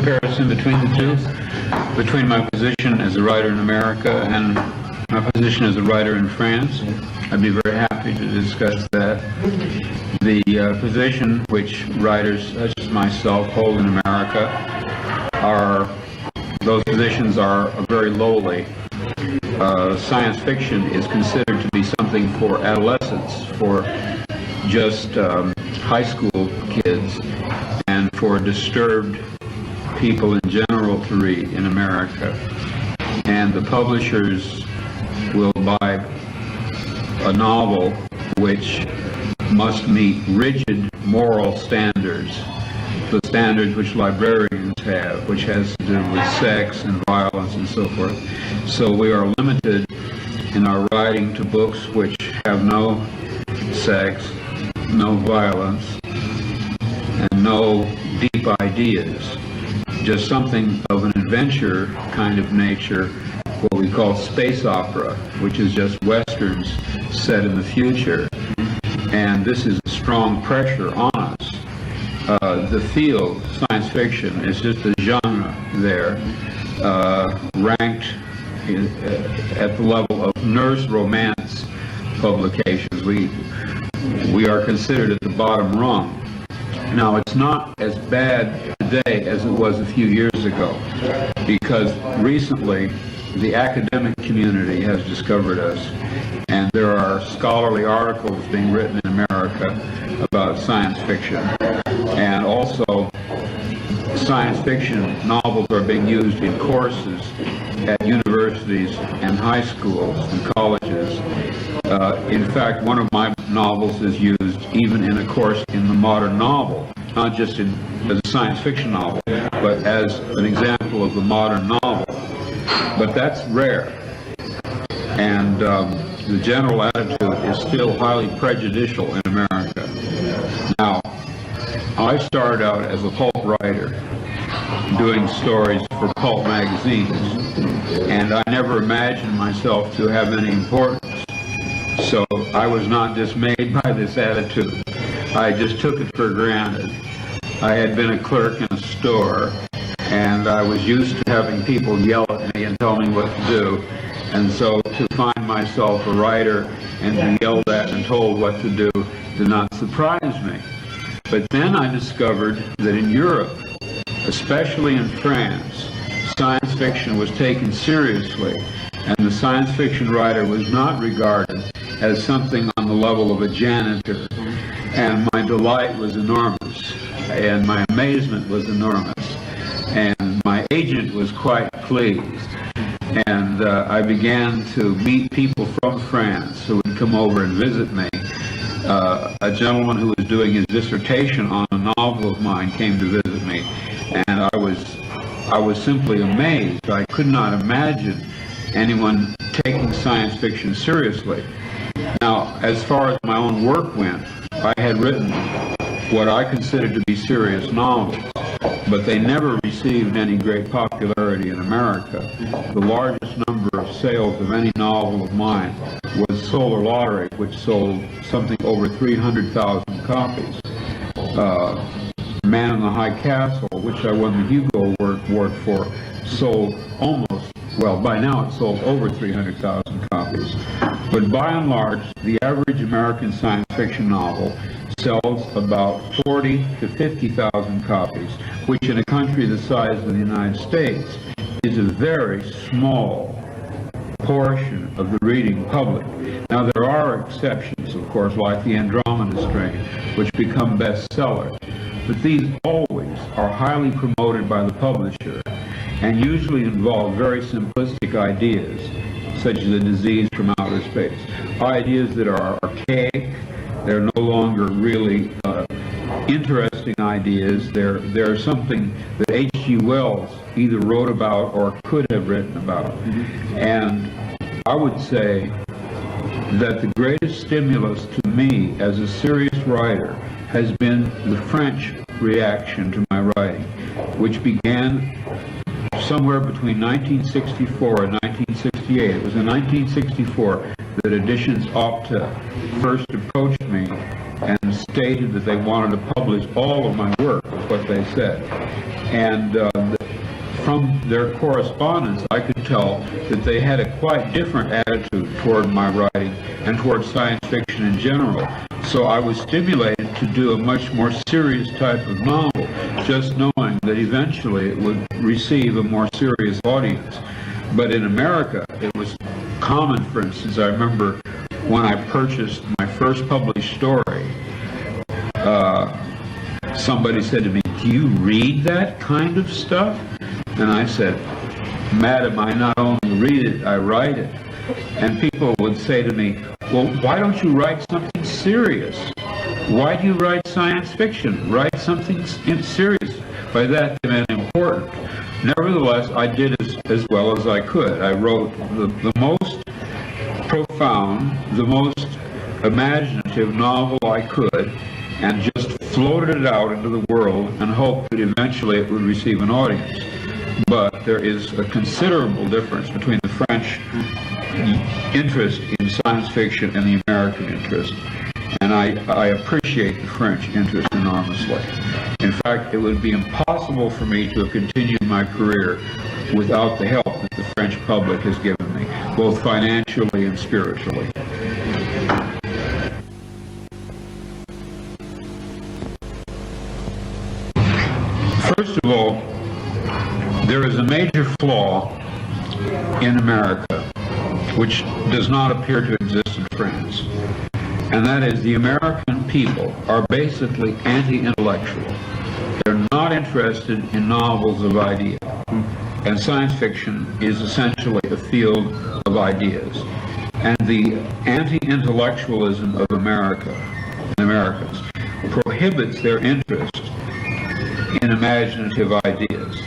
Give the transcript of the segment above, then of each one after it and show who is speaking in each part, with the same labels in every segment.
Speaker 1: Comparison between the two, between my position as a writer in America and my position as a writer in France. I'd be very happy to discuss that. The position which writers such as myself hold in America those positions are very lowly. Science fiction is considered to be something for adolescents, for just high school kids, and for disturbed people in general to read in America. And the publishers will buy a novel which must meet rigid moral standards, the standards which librarians have, which has to do with sex and violence and so forth. So we are limited in our writing to books which have no sex, no violence, and no deep ideas. Just something of an adventure kind of nature, what we call space opera, which is just westerns set in the future. And this is a strong pressure on us. The field, science fiction, is just a genre there, ranked at the level of nurse romance publications. We are considered at the bottom rung. Now, it's not as bad today as it was a few years ago, because recently the academic community has discovered us, and there are scholarly articles being written in America about science fiction. And also, science fiction novels are being used in courses at universities and high schools and colleges. In fact, one of my novels is used even in a course in the modern novel, not just as a science fiction novel, but as an example of the modern novel. But that's rare. And the general attitude is still highly prejudicial in America. Now, I started out as a pulp writer, doing stories for pulp magazines, and I never imagined myself to have any importance. So I was not dismayed by this attitude. I just took it for granted. I had been a clerk in a store, and I was used to having people yell at me and tell me what to do. And so to find myself a writer and be yelled at and told what to do did not surprise me. But then I discovered that in Europe, especially in France, science fiction was taken seriously, and the science fiction writer was not regarded as something on the level of a janitor. And my delight was enormous, and my amazement was enormous, and my agent was quite pleased. And I began to meet people from France who would come over and visit me. A gentleman who was doing his dissertation on a novel of mine came to visit me, and I was simply amazed. I could not imagine anyone taking science fiction seriously. Now, as far as my own work went, I had written what I considered to be serious novels, but they never received any great popularity in America. The largest number of sales of any novel of mine was Solar Lottery, which sold something over 300,000 copies. Man in the High Castle, which I won the Hugo Award for, sold almost, well, by now it sold over 300,000 copies. But by and large, the average American science fiction novel sells about 40 to 50,000 copies, which in a country the size of the United States is a very small portion of the reading public. Now, there are exceptions, of course, like the Andromeda Strain, which become bestsellers, but these always are highly promoted by the publisher and usually involve very simplistic ideas, such as a disease from outer space, ideas that are archaic. They're no longer really interesting ideas. They're something that H.G. Wells either wrote about or could have written about. And I would say that the greatest stimulus to me as a serious writer has been the French reaction to my writing, which began somewhere between 1964 and 1968. It was in 1964 that Editions Opta first approached me and stated that they wanted to publish all of my work, was what they said. And from their correspondence, I could tell that they had a quite different attitude toward my writing and toward science fiction in general. So I was stimulated to do a much more serious type of novel, just knowing that eventually it would receive a more serious audience. But in America, it was common. For instance, I remember when I purchased my first published story, somebody said to me, "Do you read that kind of stuff?" And I said, "Madam, I not only read it, I write it." And people would say to me, "Well, why don't you write something serious? Why do you write science fiction? Write something serious." By that they meant important. Nevertheless, I did as well as I could. I wrote the most profound, the most imaginative novel I could, and just floated it out into the world and hoped that eventually it would receive an audience. But there is a considerable difference between the French interest in science fiction and the American interest. And I appreciate the French interest enormously. In fact, it would be impossible for me to have continued my career without the help that the French public has given me, both financially and spiritually. First of all, there is a major flaw in America which does not appear to exist in France. And that is, the American people are basically anti-intellectual. They're not interested in novels of ideas. And science fiction is essentially a field of ideas. And the anti-intellectualism of America and Americans prohibits their interest in imaginative ideas,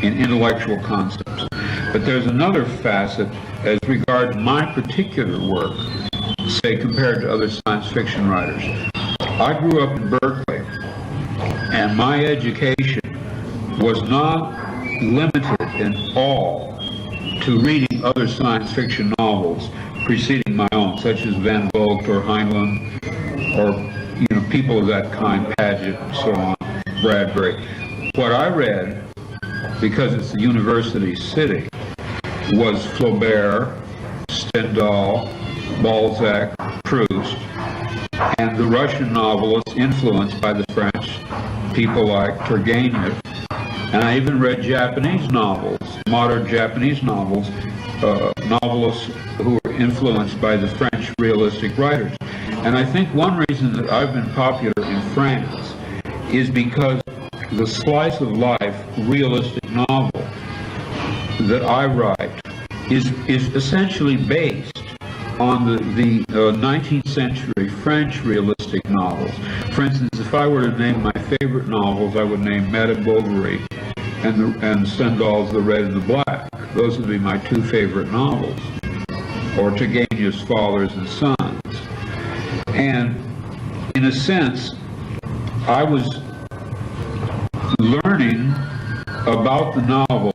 Speaker 1: in intellectual concepts. But there's another facet as regards my particular work, say compared to other science fiction writers. I grew up in Berkeley, and my education was not limited in all to reading other science fiction novels preceding my own, such as Van Vogt or Heinlein, or people of that kind, Paget and so on, Bradbury. What I read, because it's a university city, was Flaubert, Stendhal, Balzac, Proust, and the Russian novelists influenced by the French, people like Turgenev. And I even read Japanese novels, modern Japanese novels, novelists who were influenced by the French realistic writers. And I think one reason that I've been popular in France is because the slice of life realistic novel that I write is essentially based on the 19th century French realistic novels. For instance, if I were to name my favorite novels, I would name Madame Bovary and Stendhal's The Red and the Black. Those would be my two favorite novels, or Turgenev's Fathers and Sons. And in a sense, I was learning about the novel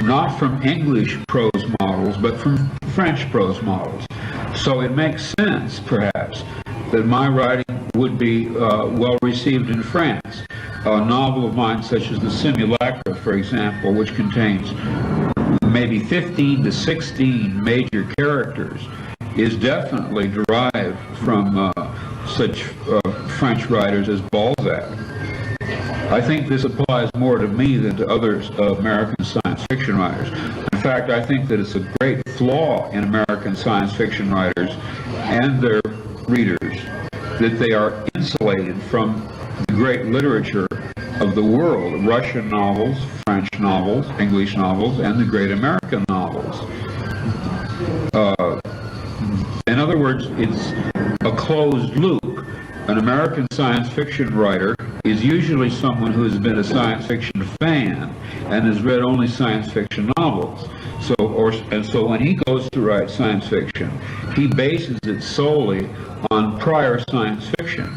Speaker 1: not from English prose models, but from French prose models. So it makes sense, perhaps, that my writing would be well received in France. A novel of mine, such as The Simulacra, for example, which contains maybe 15 to 16 major characters, is definitely derived from such French writers as Balzac. I think this applies more to me than to other American science fiction writers. In fact, I think that it's a great flaw in American science fiction writers and their readers that they are insulated from the great literature of the world, Russian novels, French novels, English novels, and the great American novels. In other words, it's a closed loop. an American science fiction writer is usually someone who has been a science fiction fan and has read only science fiction novels. So when he goes to write science fiction, he bases it solely on prior science fiction.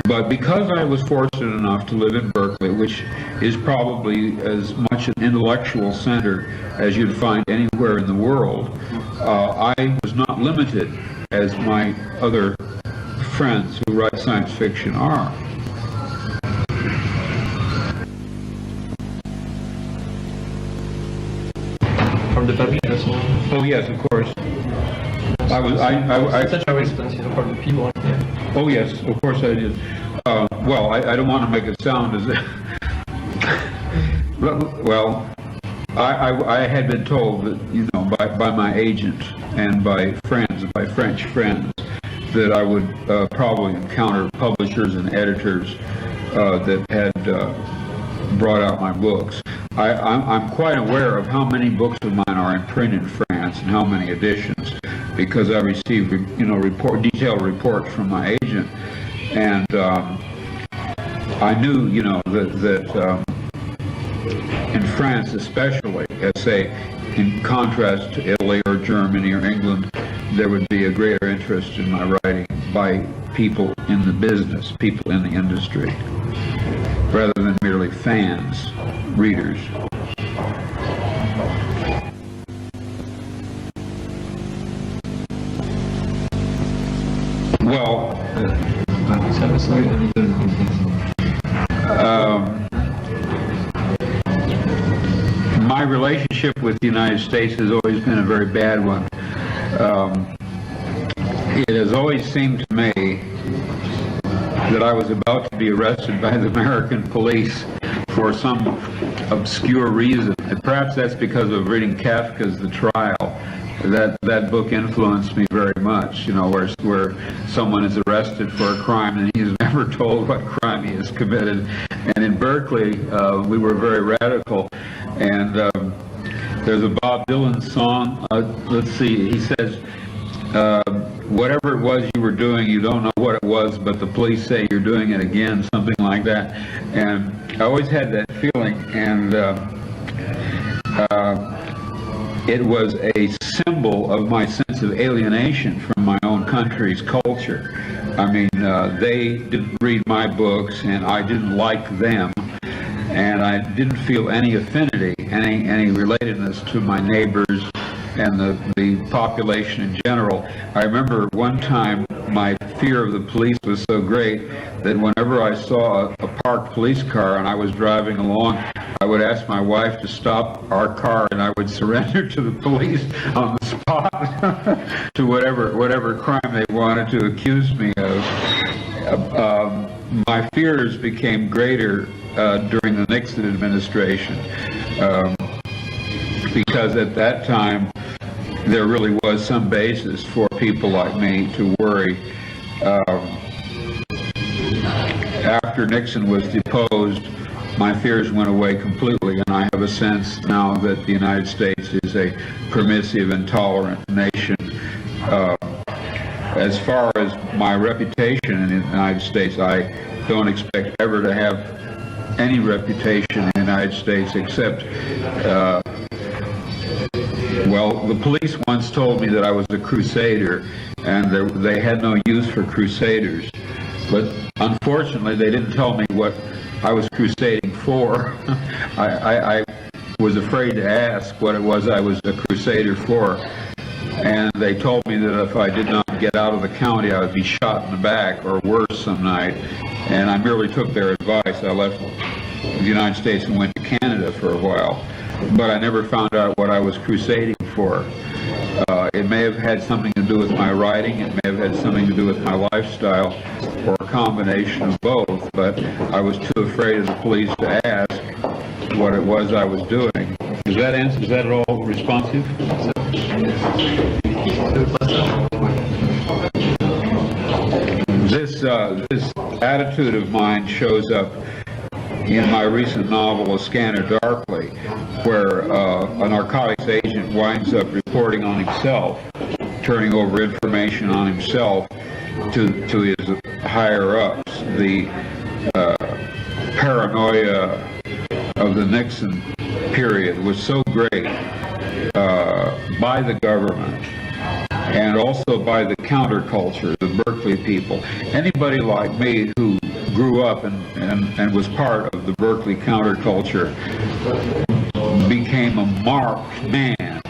Speaker 1: But because I was fortunate enough to live in Berkeley, which is probably as much an intellectual center as you'd find anywhere in the world, I was not limited as my other friends who write science fiction are.
Speaker 2: From the public as well?
Speaker 1: Oh yes, of course.
Speaker 2: Such a response, you know, for the people. Yeah.
Speaker 1: Oh yes, of course I did. Well, I don't want to make it sound as if... well, I had been told that, you know, by my agent and by French friends, that I would probably encounter publishers and editors that had brought out my books. I'm quite aware of how many books of mine are in print in France and how many editions, because I received, you know, detailed reports from my agent, and I knew, you know, that in France especially, say in contrast to Italy or Germany or England, there would be a greater interest in my writing by people in the business, people in the industry, rather than merely fans, readers. Well, my relationship with the United States has always been a very bad one. It has always seemed to me that I was about to be arrested by the American police for some obscure reason. And perhaps that's because of reading Kafka's The Trial. That book influenced me very much, you know, where someone is arrested for a crime and he's never told what crime he has committed. And in Berkeley, we were very radical. And there's a Bob Dylan song, let's see, he says, whatever it was you were doing, you don't know what it was, but the police say you're doing it again, something like that. And I always had that feeling, and it was a symbol of my sense of alienation from my own country's culture. I mean, they didn't read my books, and I didn't like them, and I didn't feel any affinity, any relatedness to my neighbors and the population in general. I remember one time my fear of the police was so great that whenever I saw a parked police car and I was driving along, I would ask my wife to stop our car and I would surrender to the police on the spot to whatever crime they wanted to accuse me of. My fears became greater during the Nixon administration because at that time there really was some basis for people like me to worry. After Nixon was deposed, my fears went away completely, and I have a sense now that the United States is a permissive and tolerant nation. As far as my reputation in the United States, I don't expect ever to have any reputation in the United States except well, the police once told me that I was a crusader, and they had no use for crusaders. But unfortunately, they didn't tell me what I was crusading for. I was afraid to ask what it was I was a crusader for. And they told me that if I did not get out of the county, I would be shot in the back or worse some night. And I merely took their advice. I left the United States and went to Canada for a while. But I never found out what I was crusading for. It may have had something to do with my writing, it may have had something to do with my lifestyle, or a combination of both, but I was too afraid of the police to ask what it was I was doing. Is that at all responsive? This attitude of mine shows up in my recent novel, A Scanner Darkly, where a narcotics agent winds up reporting on himself, turning over information on himself to his higher-ups. The paranoia of the Nixon period was so great by the government and also by the counterculture, the Berkeley people. Anybody like me who grew up and was part of the Berkeley counterculture became a marked man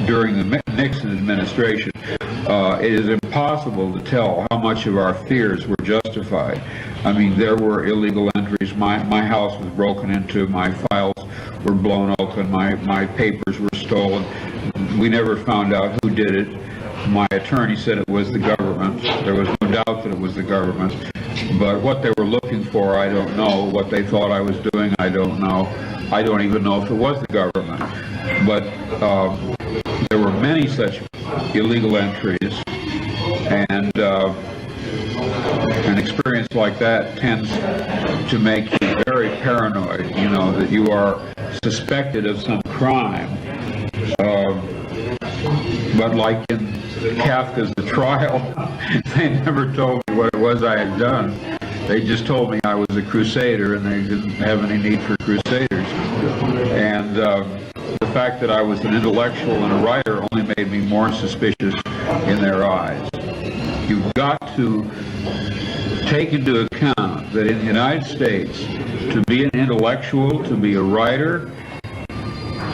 Speaker 1: during the Nixon administration. It is impossible to tell how much of our fears were justified. I mean, there were illegal entries. My house was broken into. My files were blown open. My papers were stolen. We never found out who did it. My attorney said it was the government. There was no doubt that it was the government. But what they were looking for, I don't know. What they thought I was doing, I don't know. I don't even know if it was the government. But there were many such illegal entries, and an experience like that tends to make you very paranoid, you know, that you are suspected of some crime. But like in Kafka's The Trial, they never told me what it was I had done. They just told me I was a crusader, and they didn't have any need for crusaders. And the fact that I was an intellectual and a writer only made me more suspicious in their eyes. You've got to take into account that in the United States, to be an intellectual, to be a writer,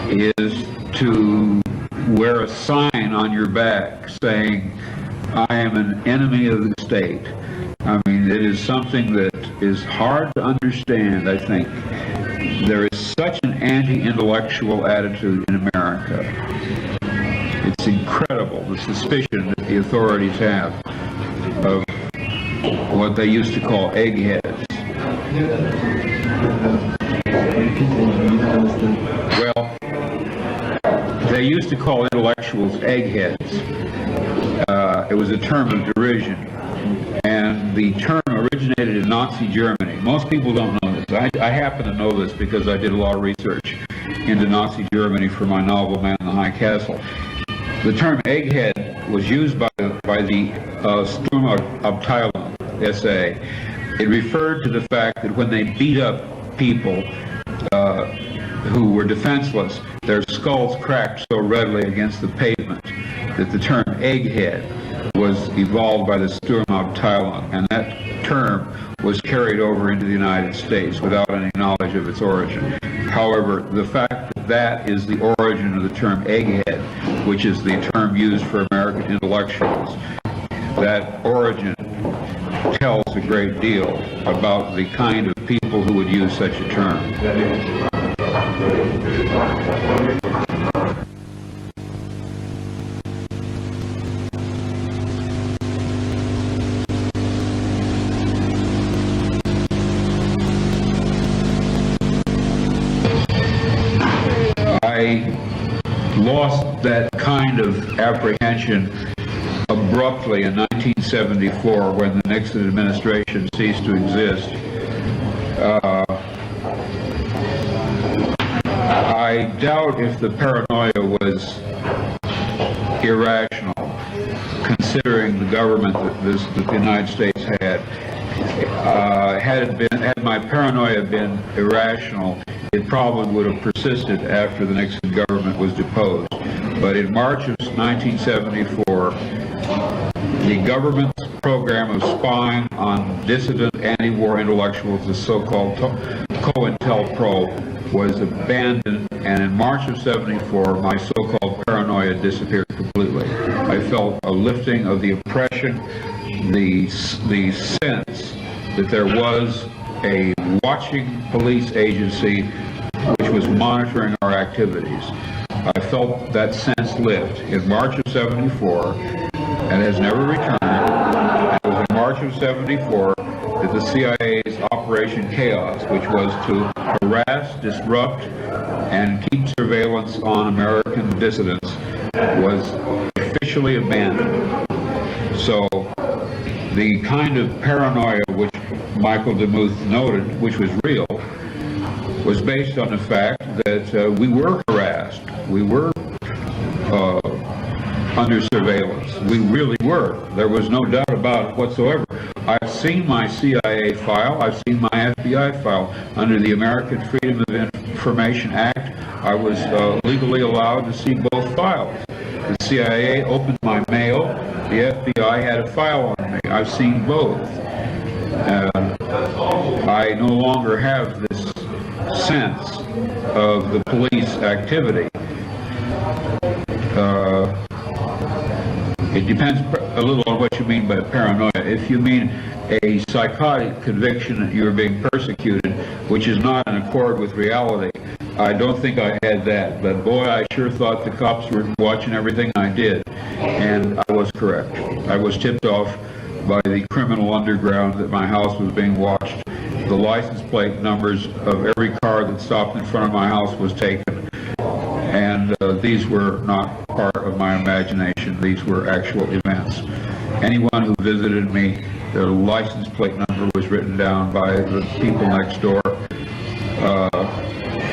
Speaker 1: is to wear a sign on your back saying, I am an enemy of the state. I mean, it is something that is hard to understand, I think. There is such an anti-intellectual attitude in America. It's incredible, the suspicion that the authorities have of what they used to call eggheads. Well, they used to call intellectuals eggheads. It was a term of derision. And the term originated in Nazi Germany. Most people don't know this. I happen to know this because I did a lot of research into Nazi Germany for my novel, Man in the High Castle. The term egghead was used by the Sturmabteilung, SA. It referred to the fact that when they beat up people who were defenseless, their skulls cracked so readily against the pavement that the term egghead was evolved by the Sturmabteilung, and that term was carried over into the United States without any knowledge of its origin. However, the fact that that is the origin of the term egghead, which is the term used for American intellectuals, that origin tells a great deal about the kind of people who would use such a term. I lost that kind of apprehension abruptly in 1974 when the Nixon administration ceased to exist. I doubt if the paranoia was irrational, considering the government that the United States had. Had my paranoia been irrational, it probably would have persisted after the Nixon government was deposed. But in March of 1974, the government's program of spying on dissident anti-war intellectuals, the so-called COINTELPRO, was abandoned, and in March of '74, my so-called paranoia disappeared completely. I felt a lifting of the oppression, the sense that there was a watching police agency which was monitoring our activities. I felt that sense lift in March of '74 and has never returned. It was in March of '74 that the CIA's Operation Chaos, which was to harass, disrupt, and keep surveillance on American dissidents, was officially abandoned. So the kind of paranoia which Michael DeMuth noted, which was real, was based on the fact that we were harassed, we were under surveillance. We really were. There was no doubt about it whatsoever. I've seen my CIA file. I've seen my FBI file. Under the American Freedom of Information Act, I was legally allowed to see both files. The CIA opened my mail. The FBI had a file on me. I've seen both. I no longer have this sense of the police activity. It depends a little on what you mean by paranoia. If you mean a psychotic conviction that you're being persecuted, which is not in accord with reality, I don't think I had that. But boy, I sure thought the cops were watching everything I did. And I was correct. I was tipped off by the criminal underground that my house was being watched. The license plate numbers of every car that stopped in front of my house was taken. And these were not part of my imagination. These were actual events. Anyone who visited me, their license plate number was written down by the people next door.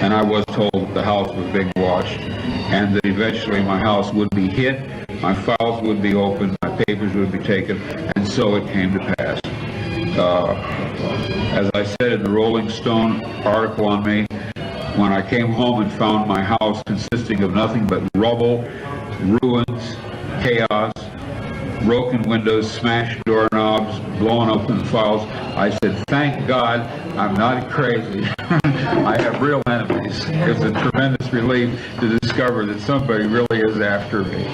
Speaker 1: And I was told the house was being watched, and that eventually my house would be hit, my files would be opened, my papers would be taken, and so it came to pass. As I said in the Rolling Stone article on me, when I came home and found my house consisting of nothing but rubble, ruins, chaos, broken windows, smashed doorknobs, blown open files, I said, thank God I'm not crazy. I have real enemies. It's a tremendous relief to discover that somebody really is after me.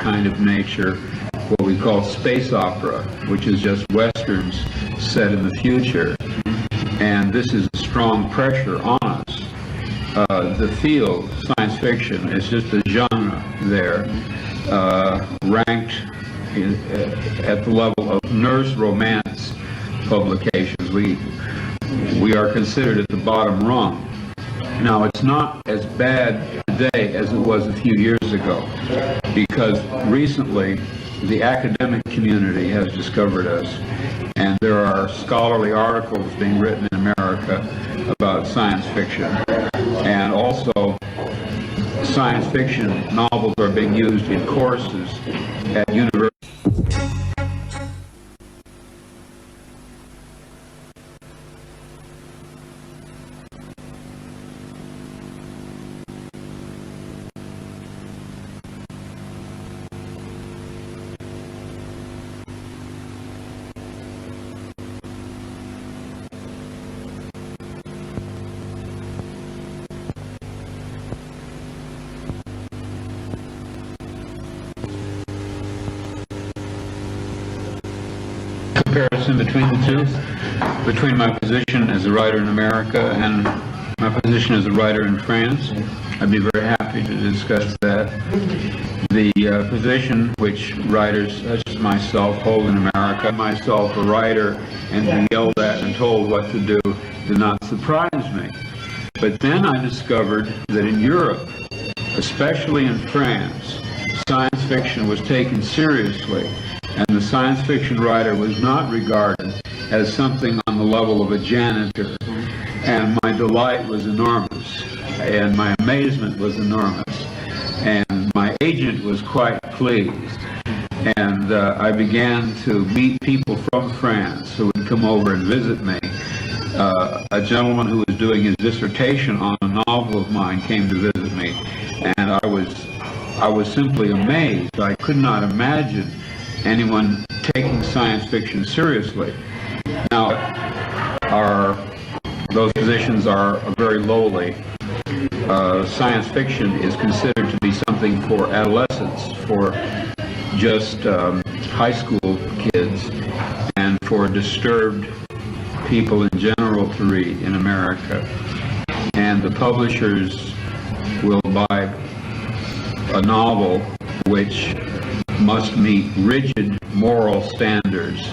Speaker 1: Kind of nature, what we call space opera, which is just westerns set in the future, and this is a strong pressure on us. The field, science fiction, is just a genre there, ranked at the level of nurse romance publications. We are considered at the bottom rung. Now, it's not as bad today as it was a few years ago, because recently the academic community has discovered us, and there are scholarly articles being written in America about science fiction, and also science fiction novels are being used in courses at universities. Comparison between the two, between my position as a writer in America and my position as a writer in France. I'd be very happy to discuss that. The position which writers such as myself hold in America, myself a writer and being yelled at and told what to do, did not surprise me. But then I discovered that in Europe, especially in France, science fiction was taken seriously, and the science fiction writer was not regarded as something on the level of a janitor. And my delight was enormous, and my amazement was enormous, and my agent was quite pleased. And I began to meet people from France who would come over and visit me. A gentleman who was doing his dissertation on a novel of mine came to visit me, and I was simply amazed. I could not imagine anyone taking science fiction seriously. Now, those positions are very lowly. Science fiction is considered to be something for adolescents, for just high school kids, and for disturbed people in general to read in America. And the publishers will buy a novel which must meet rigid moral standards,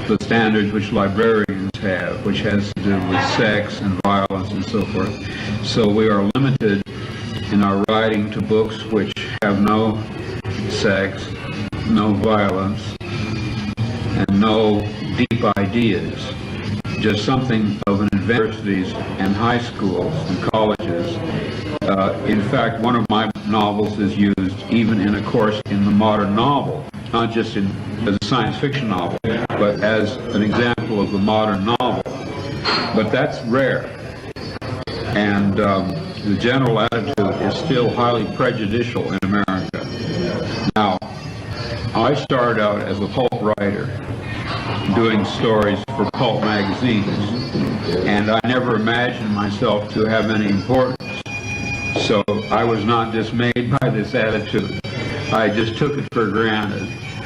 Speaker 1: the standards which librarians have, which has to do with sex and violence and so forth. So we are limited in our writing to books which have no sex, no violence, and no deep ideas. Just something of an universities and high schools and colleges. In fact, one of my novels is used even in a course in the modern novel, not just as a science fiction novel, but as an example of the modern novel. But that's rare. And the general attitude is still highly prejudicial in America. Now, I started out as a pulp writer, doing stories for pulp magazines, and I never imagined myself to have any importance. So I was not dismayed by this attitude. I just took it for granted.